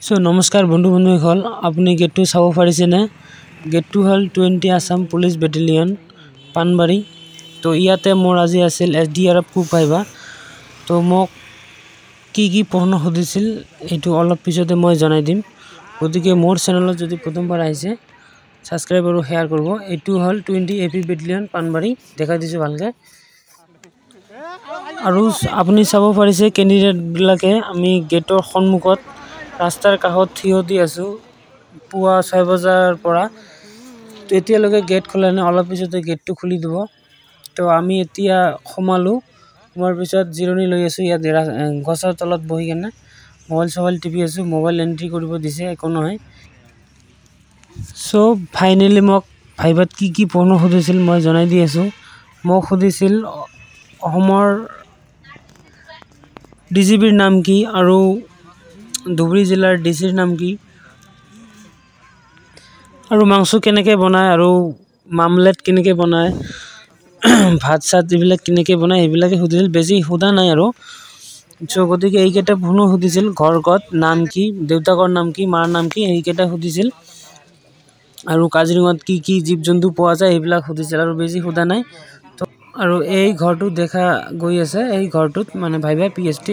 सो नमस्कार बंधु बंधुসকল আপুনি গেটটো চাব পাৰিছেনে গেটটো হল 20 আসাম পুলিশ বেটেলিয়ন পানবাৰী তো ইয়াতে মোৰ আজি আছিল এসডিআৰএফ কু পাইবা তো মোক কি প্ৰশ্ন সুধিছিল এটো অলপ পিছতে মই জনাই দিম গতিকে মোৰ চেনেলত যদি প্ৰথমবাৰ আহিছে সাবস্ক্ৰাইব আৰু শেয়াৰ কৰিব এটো হল 20 এপি বেটেলিয়ন পানবাৰী দেখাই দিছো ভালকে আৰু আপুনি চাব পাৰিছে ক্যান্ডিডেট বিলাকে আমি গেটৰ সন্মুখত ৰাস্তাৰ কাষত থিয় দি আছো পুৱা 6 বজাৰ পৰা তো এতিয়ালৈকে গেট খোলা নাই অলপ পিছতে গেটটো খুলি দিব তো আমি এতিয়া খমালো তোমাৰ পিছত জিৰণি লৈ আছো ইয়া গছৰ তলত বহি কেনে মোবাইল টিভি আছো মোবাইল এন্ট্ৰি কৰিব দিছে একো নহয় সো ফাইনালি মোক ভাইবাত কি প্ৰশ্ন সুধিছিল মই জনাই দি আছো মোক সুধিছিল অসমৰ ডিজিবিৰ নাম কি আৰু ধুবুৰী জিলাৰ ডিসিৰ নাম কি আৰু মাংস কেনেকৈ বনায় আৰু মামলেট কেনেকৈ বনায় ভাত সাত দিবিলাক কেনেকৈ বনায় এইবিলাকে সুধিছিল বেছি হুদা নাই আৰু সো গতিকে এইকেটা প্ৰশ্ন সুধিছিল ঘৰ গত নাম কি দেউতাকৰ নাম কি মাৰ নাম কি এইকেটা সুধিছিল আৰু কাজিৰঙাত কি জীৱ জন্তু পোৱা যায় এইবিলাক সুধিছিল আৰু বেছি হুদা নাই তো আৰু এই ঘৰটো দেখা গৈ আছে এই ঘৰটোত মানে ভাইবা পিএছটি